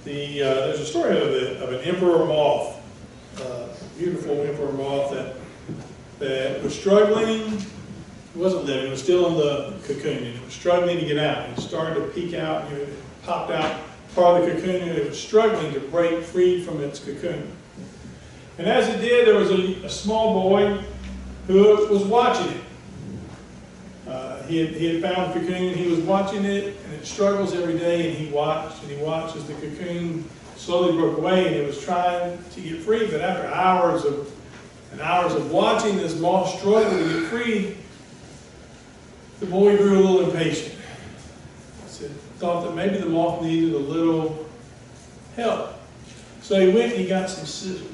There's a story of an emperor moth, beautiful emperor moth that was struggling. It wasn't living, it was still in the cocoon, and it was struggling to get out. It started to peek out, it popped out part of the cocoon, and it was struggling to break free from its cocoon. And as it did, there was a small boy who was watching it. He had found the cocoon, he was watching it, and it struggles every day, and he watched as the cocoon slowly broke away, and it was trying to get free. But after hours of watching this moth struggle to get free, the boy grew a little impatient. Thought that maybe the moth needed a little help. So he went and he got some scissors.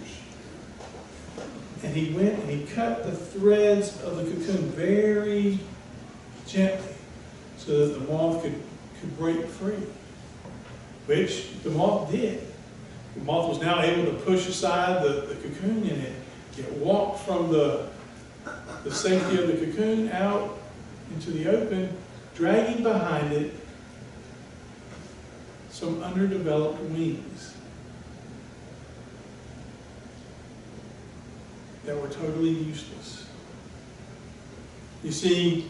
And he went and he cut the threads of the cocoon very gently so that the moth could break free, which the moth did. The moth was now able to push aside the cocoon, and it walked from the safety of the cocoon out into the open, dragging behind it some underdeveloped wings that were totally useless. You see,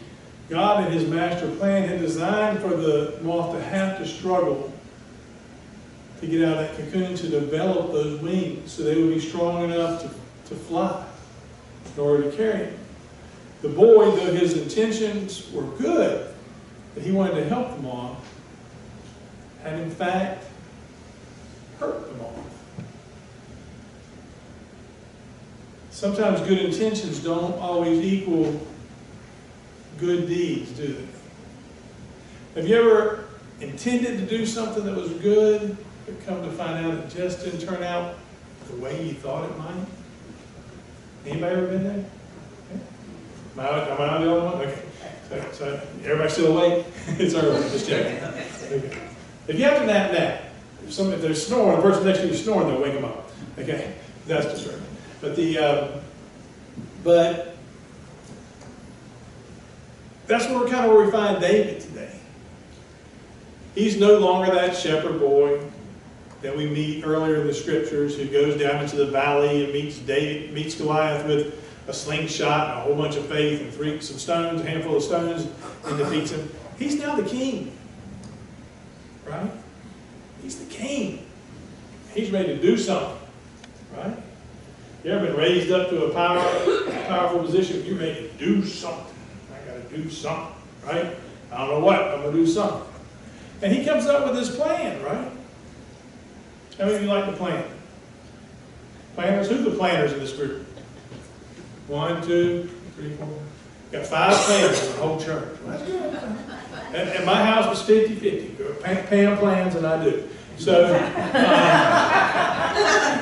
God in His master plan had designed for the moth to have to struggle to get out of that cocoon, to develop those wings so they would be strong enough to fly in order to carry him. The boy, though his intentions were good, that he wanted to help the moth, had in fact hurt the moth. Sometimes good intentions don't always equal good deeds, do they? Have you ever intended to do something that was good, but come to find out it just didn't turn out the way you thought it might? Anybody ever been there? Am I the only one? Okay. So everybody still awake? It's early, just checking. Okay. If you have to nap, if they're snoring, the person next to you is snoring, they'll wake them up. Okay, that's just right. But that's where we find David today. He's no longer that shepherd boy that we meet earlier in the scriptures who goes down into the valley and meets Goliath with a slingshot and a whole bunch of faith and some stones, a handful of stones, and defeats him. He's now the king. Right? He's the king. He's ready to do something. Right? You ever been raised up to a powerful position? You're ready to do something. I got to do something. Right? I don't know what. I'm going to do something. And he comes up with this plan. Right? How many of you like the plan? Planners? Who's the planners in this group? 1, 2, 3, 4. Got 5 planners in the whole church. Well, that's good. And my house was 50-50. Pam plans and I do. So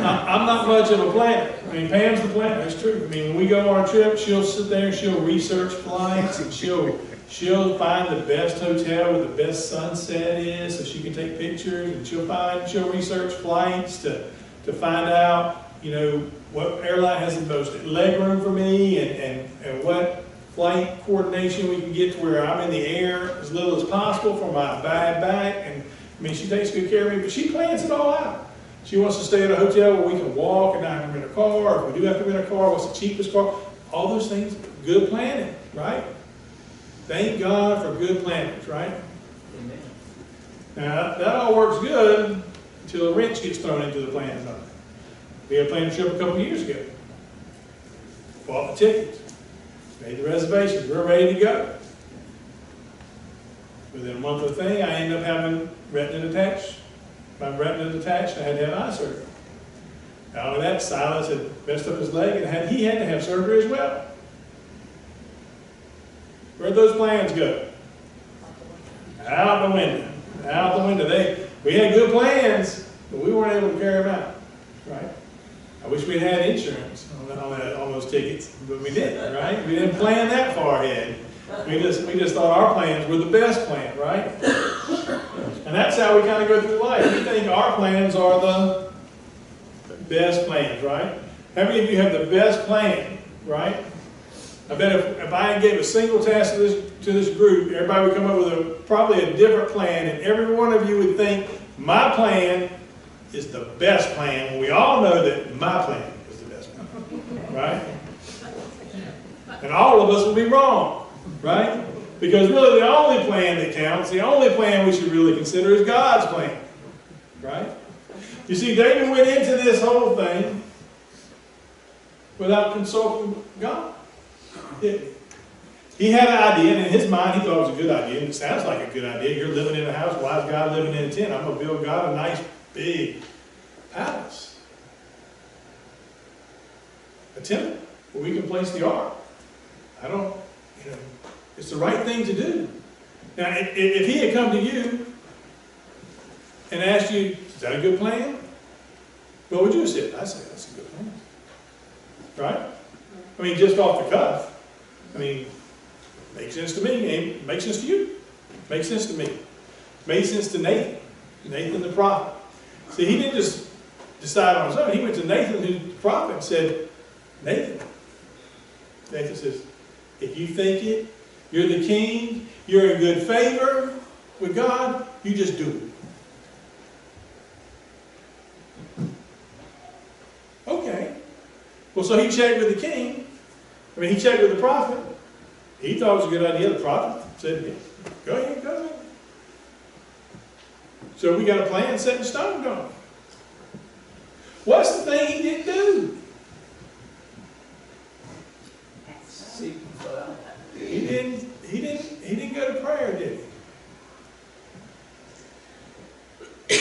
I'm not much of a planner. I mean, Pam's the planner. It's true. I mean, when we go on a trip, she'll sit there and she'll research flights, and she'll find the best hotel where the best sunset is so she can take pictures, and she'll research flights to find out, you know, what airline has the most leg room for me, and what flight coordination we can get to where I'm in the air as little as possible for my bad back. And I mean, she takes good care of me, but she plans it all out. She wants to stay at a hotel where we can walk and not have to rent a car, or if we do have to rent a car, what's the cheapest car? All those things, good planning, right? Thank God for good planners, right? Amen. Now, that all works good until a wrench gets thrown into the plan. We had planned a trip a couple of years ago. Bought the tickets. Made the reservations. We're ready to go. Within a month of the thing, I ended up having retina detached. My retina detached, I had to have eye surgery. Not only that, Silas had messed up his leg, and he had to have surgery as well. Where'd those plans go? Out the window. Out the window. We had good plans, but we weren't able to carry them out. Right? I wish we'd had insurance on those tickets, but we didn't, right? We didn't plan that far ahead. We just thought our plans were the best plan, right? And that's how we kind of go through life. We think our plans are the best plans, right? How many of you have the best plan, right? I bet if I gave a single task to this group, everybody would come up with probably a different plan, and every one of you would think, my plan is the best plan when we all know that my plan is the best plan, right? And all of us will be wrong, right? Because really the only plan that counts, the only plan we should really consider is God's plan, right? You see, David went into this whole thing without consulting God, didn't he? He had an idea, and in his mind he thought it was a good idea, and it sounds like a good idea. You're living in a house, why is God living in a tent? I'm going to build God a nice, big palace. A temple where we can place the ark. It's the right thing to do. Now, if he had come to you and asked you, is that a good plan? What would you have said? I'd say that's a good plan. Right? I mean, just off the cuff. I mean, makes sense to me. Makes sense to you. Makes sense to me. Made sense to Nathan. Nathan the prophet. See, he didn't just decide on his own. He went to Nathan, the prophet, and said, Nathan. Nathan says, if you think it, you're the king, you're in good favor with God, you just do it. Okay. Well, so he checked with the king. He checked with the prophet. He thought it was a good idea. The prophet said, yeah, go ahead, go ahead. So we got a plan set in stone, don't we? What's the thing he didn't do? He didn't go to prayer, did he?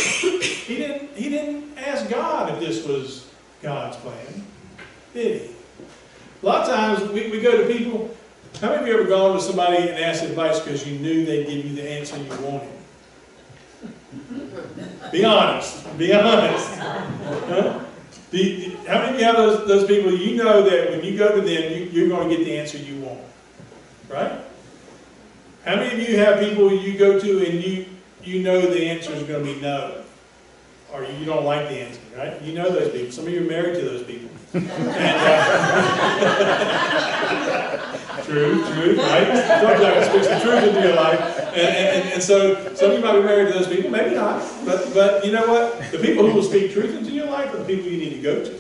He didn't ask God if this was God's plan, did he? A lot of times we go to people. How many of you ever gone to somebody and asked advice because you knew they'd give you the answer you wanted? Be honest. Be honest. Huh? How many of you have those people, you know that when you go to them, you're going to get the answer you want? Right? How many of you have people you go to and you know the answer is going to be no? Or you don't like the answer, right? You know those people. Some of you are married to those people. And, true, right? Sometimes God speaks the truth into your life. And so some of you might be married to those people, maybe not. But you know what? The people who will speak truth into your life are the people you need to go to.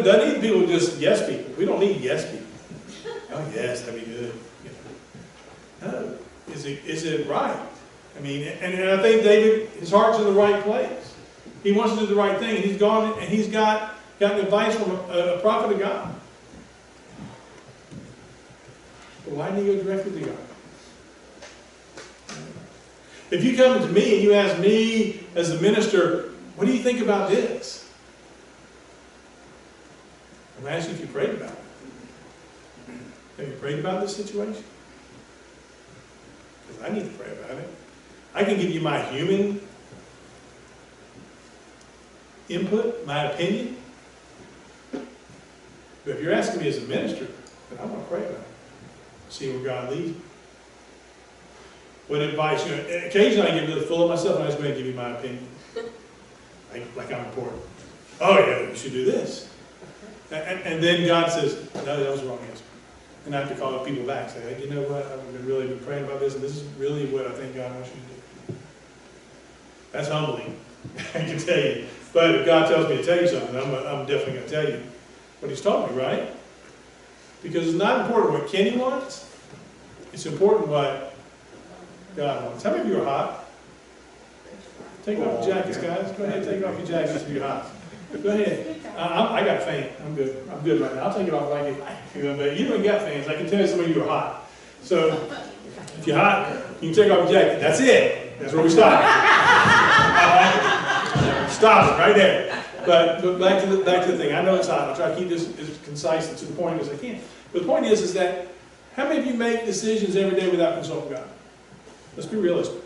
Doesn't need people just yes people. We don't need yes people. Oh yes, that'd be good. No. Is it right? I mean, and I think David, his heart's in the right place. He wants to do the right thing, and he's gone and he's gotten advice from a prophet of God. But why didn't he go directly to God? If you come to me and you ask me as a minister, what do you think about this? I'm asking if you prayed about it. Have you prayed about this situation? Because I need to pray about it. I can give you my human input, my opinion. But if you're asking me as a minister, then I want to pray about it. See where God leads me. What advice? Occasionally I get really full of myself and I just go ahead and give you my opinion. Like I'm important. Oh yeah, you should do this. And then God says, no, that was the wrong answer. And I have to call people back and say, hey, you know what? I've really been praying about this, and this is really what I think God wants you to do. That's humbling, I can tell you. But if God tells me to tell you something, I'm definitely going to tell you what he's taught me, right? Because it's not important what Kenny wants. It's important what God wants. How many of you are hot? Take off your jackets, guys. Go ahead and take off your jackets if you're hot. Go ahead. I got a fan. I'm good. I'm good right now. I'll take it off like it. But you don't got fans. I can tell you some of you are hot. So if you're hot, you can take off your jacket. That's it. That's where we stop. Stop it right there. But back to the thing. I know it's hot. I'll try to keep this as concise and to the point as I can. But the point is that how many of you make decisions every day without consulting God? Let's be realistic.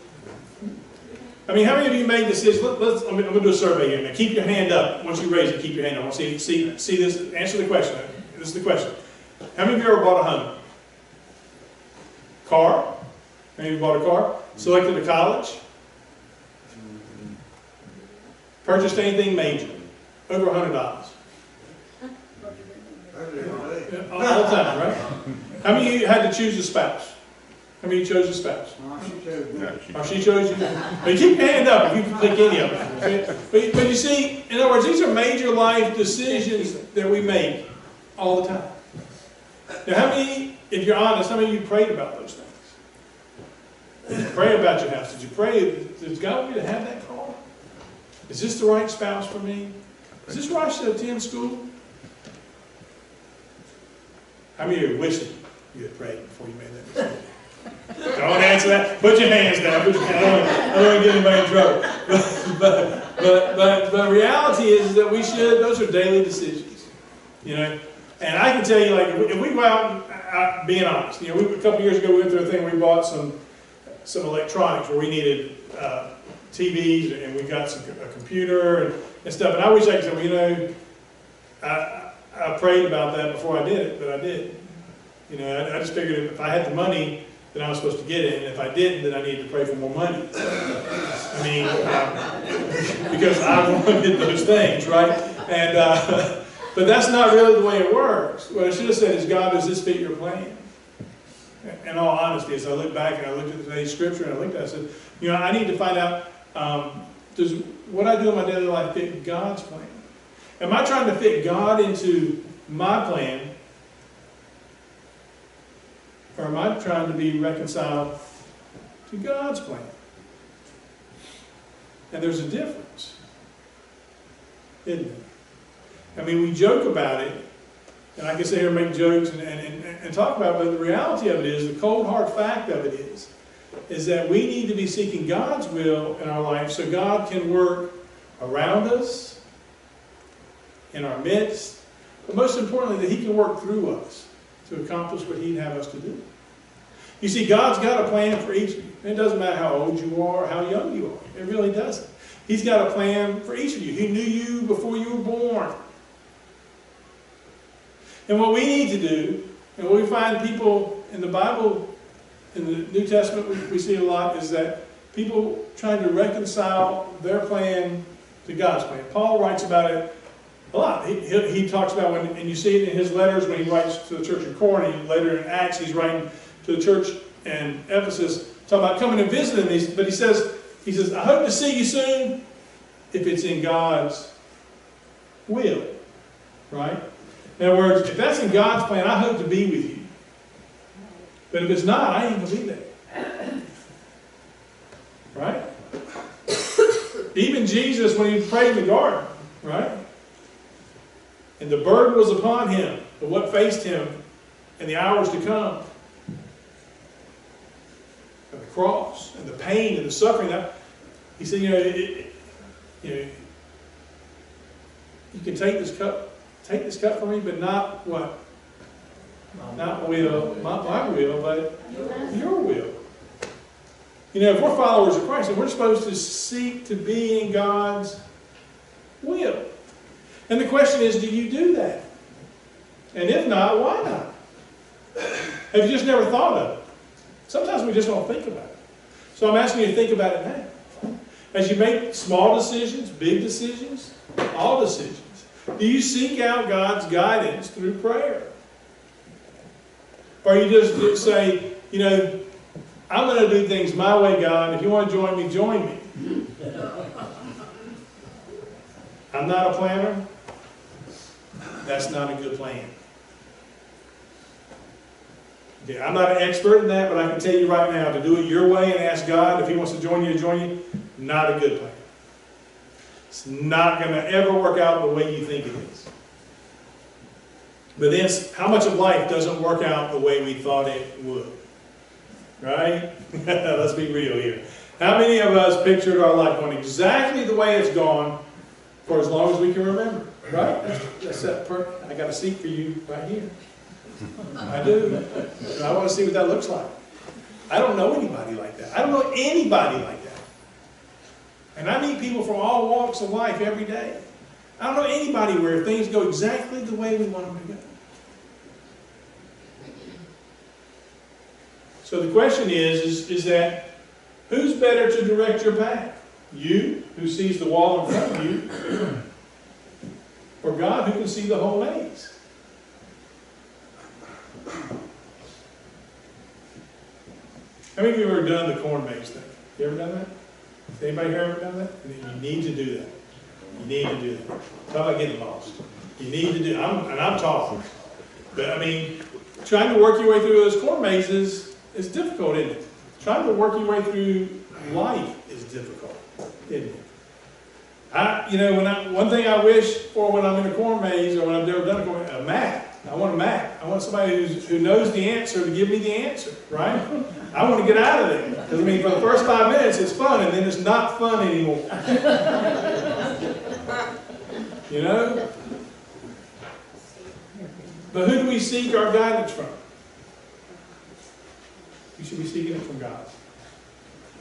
I mean, how many of you made decisions? I'm going to do a survey here. Now, keep your hand up. Once you raise it, keep your hand up. I want to see this. Answer the question. This is the question. How many of you ever bought a home? Car? How many of you bought a car? Selected a college? Purchased anything major? Over $100. All the time, right? How many of you had to choose a spouse? How many chose a spouse? She chose me. Or she chose you? But keep your hand up if you can click any of them. Okay? But you see, in other words, these are major life decisions that we make all the time. Now, how many, if you're honest, how many of you prayed about those things? Did you pray about your house? Did you pray, does God want me to have that car? Is this the right spouse for me? Is this where I should attend school? How many of you wish you had prayed before you made that decision? Don't answer that. Put your hands down. Put your hands down. I don't want to get anybody in trouble. But reality is that we should. Those are daily decisions, you know. And I can tell you, like, if we go out, being honest, you know, a couple years ago we went through a thing where we bought some electronics where we needed TVs, and we got a computer and stuff. And I wish I could say, well, you know, I prayed about that before I did it, but I did. You know, I just figured if I had the money, then I was supposed to get it, and if I didn't, then I needed to pray for more money. I mean, because I wanted those things, right? And but that's not really the way it works. What I should have said is, God, does this fit your plan? In all honesty, as I look back and I looked at today's scripture and I looked at it, I said, you know, I need to find out, does what I do in my daily life fit God's plan? Am I trying to fit God into my plan? Or am I trying to be reconciled to God's plan? And there's a difference, isn't there? I mean, we joke about it, and I can sit here and make jokes and talk about it, but the reality of it is, the cold hard fact of it is that we need to be seeking God's will in our life so God can work around us, in our midst, but most importantly, that He can work through us to accomplish what He'd have us to do. You see, God's got a plan for each of you. It doesn't matter how old you are or how young you are. It really doesn't. He's got a plan for each of you. He knew you before you were born. And what we need to do, and what we find people in the Bible, in the New Testament, we see a lot, is that people trying to reconcile their plan to God's plan. Paul writes about it a lot. He talks about when, and you see it in his letters when he writes to the church in Corinth, and later in Acts he's writing to the church in Ephesus, talking about coming and visiting these. But he says, I hope to see you soon if it's in God's will. Right? In other words, if that's in God's plan, I hope to be with you. But if it's not, I ain't going to be there. Right? Even Jesus, when he prayed in the garden, right? And the burden was upon him of what faced him in the hours to come. And the cross, and the pain, and the suffering. He said, you can take this cup from me, but not what? Not my will, but your will. You know, if we're followers of Christ, then we're supposed to seek to be in God's will. And the question is, do you do that? And if not, why not? Have you just never thought of it? Sometimes we just don't think about it. So I'm asking you to think about it now. As you make small decisions, big decisions, all decisions, do you seek out God's guidance through prayer? Or you just say, I'm going to do things my way, God. If you want to join me, join me. I'm not a planner. That's not a good plan. Okay, I'm not an expert in that, but I can tell you right now, to do it your way and ask God if He wants to join you, not a good plan. It's not going to ever work out the way you think it is. But then, how much of life doesn't work out the way we thought it would? Right? Let's be real here. How many of us pictured our life going exactly the way it's gone for as long as we can remember? Right? That's I got a seat for you right here. I do. I want to see what that looks like. I don't know anybody like that. I don't know anybody like that. And I meet people from all walks of life every day. I don't know anybody where things go exactly the way we want them to go. So the question is that who's better to direct your path? You, who sees the wall in front of you, or God, who can see the whole maze? How many of you have ever done the corn maze thing? You ever done that? Has anybody here ever done that? You need to do that. You need to do that. Talk about getting lost. You need to do, and I'm talking. But I mean, trying to work your way through those corn mazes is difficult, isn't it? Trying to work your way through life is difficult, isn't it? One thing I wish for when I'm in a corn maze or when I've never done a corn maze, a map. I want a map. I want somebody who knows the answer to give me the answer, right? I want to get out of there. Because I mean, for the first 5 minutes it's fun, and then it's not fun anymore. You know? But who do we seek our guidance from? We should be seeking it from God.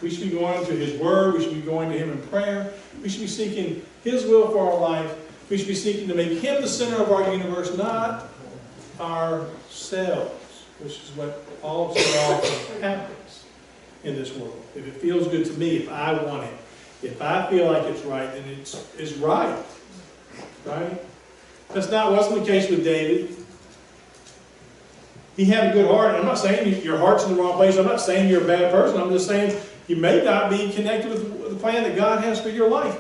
We should be going to His Word. We should be going to Him in prayer. We should be seeking His will for our life. We should be seeking to make Him the center of our universe, not ourselves, which is what all so often happens in this world. If it feels good to me, if I want it, if I feel like it's right, then it's right. Right? Wasn't the case with David. He had a good heart. I'm not saying your heart's in the wrong place. I'm not saying you're a bad person. I'm just saying you may not be connected with the plan that God has for your life.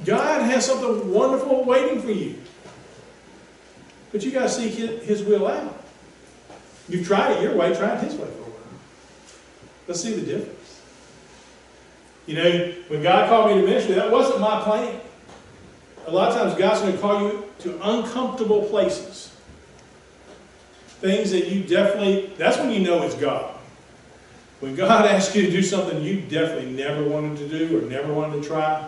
God has something wonderful waiting for you. But you got to seek His will out. You've tried it your way, try it His way for a while. Let's see the difference. You know, when God called me to ministry, that wasn't my plan. A lot of times God's going to call you to uncomfortable places. Things that you that's when you know it's God. When God asks you to do something you definitely never wanted to do or never wanted to try,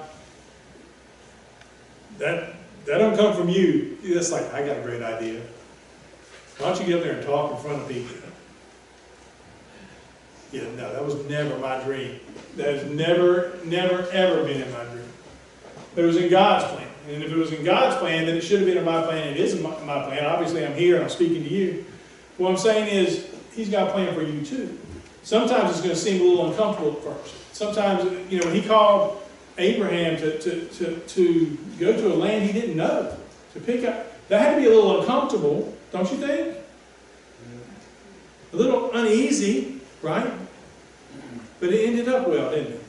that don't come from you. It's like, I got a great idea. Why don't you get up there and talk in front of people? Yeah, no, that was never my dream. That has never, ever been in my dream. But it was in God's plan. And if it was in God's plan, then it should have been in my plan. It is in my plan. Obviously, I'm here and I'm speaking to you. What I'm saying is, He's got a plan for you too. Sometimes it's going to seem a little uncomfortable at first. Sometimes, when He called Abraham to go to a land he didn't know, to pick up, that had to be a little uncomfortable, don't you think? A little uneasy, right? But it ended up well, didn't it?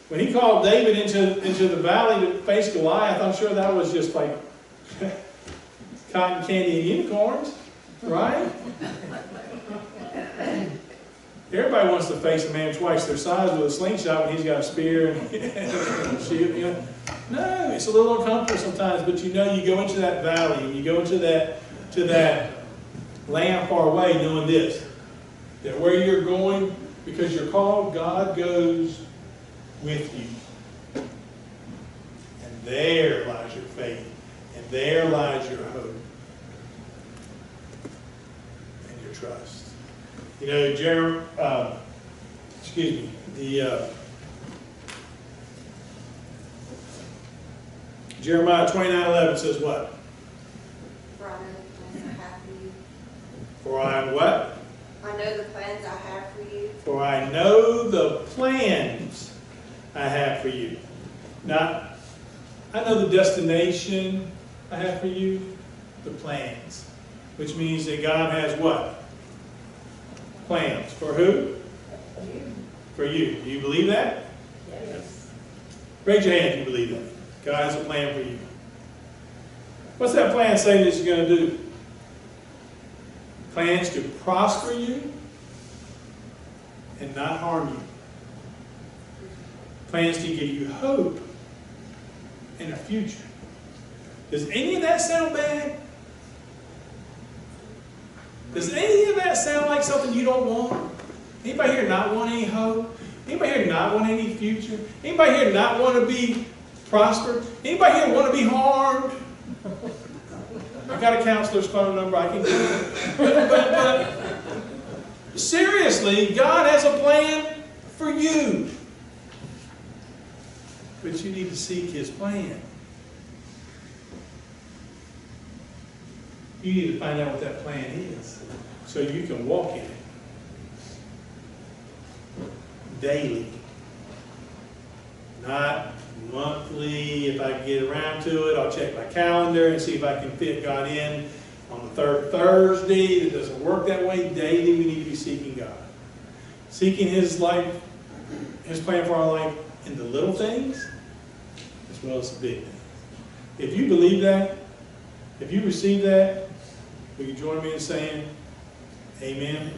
When He called David into the valley to face Goliath, I'm sure that was just like cotton candy and unicorns, right? Everybody wants to face a man twice their size with a slingshot when he's got a spear and a shield. No, it's a little uncomfortable sometimes, but you go into that valley and you go into that land far away knowing this, that where you're going, because you're called, God goes with you. And there lies your faith. And there lies your hope. And your trust. Jeremiah 29:11 says what? For I know the plans I have for you. For I am what? I know the plans I have for you. For I know the plans I have for you. Now, I know the destination I have for you, the plans. Which means that God has what? Plans. For who? For you. Do you believe that? Yes. Raise your hand if you believe that. God has a plan for you. What's that plan say that He's going to do? Plans to prosper you and not harm you. Plans to give you hope and a future. Does any of that sound bad? Does any of that sound like something you don't want? Anybody here not want any hope? Anybody here not want any future? Anybody here not want to be prospered? Anybody here want to be harmed? I got a counselor's phone number I can give you. But seriously, God has a plan for you. But you need to seek His plan. You need to find out what that plan is so you can walk in it daily, not monthly. If I get around to it, I'll check my calendar and see if I can fit God in on the third Thursday. It doesn't work that way. Daily, we need to be be seeking God. Seeking His life, His plan for our life in the little things as well as the big things. If you believe that, if you receive that, will you join me in saying, amen?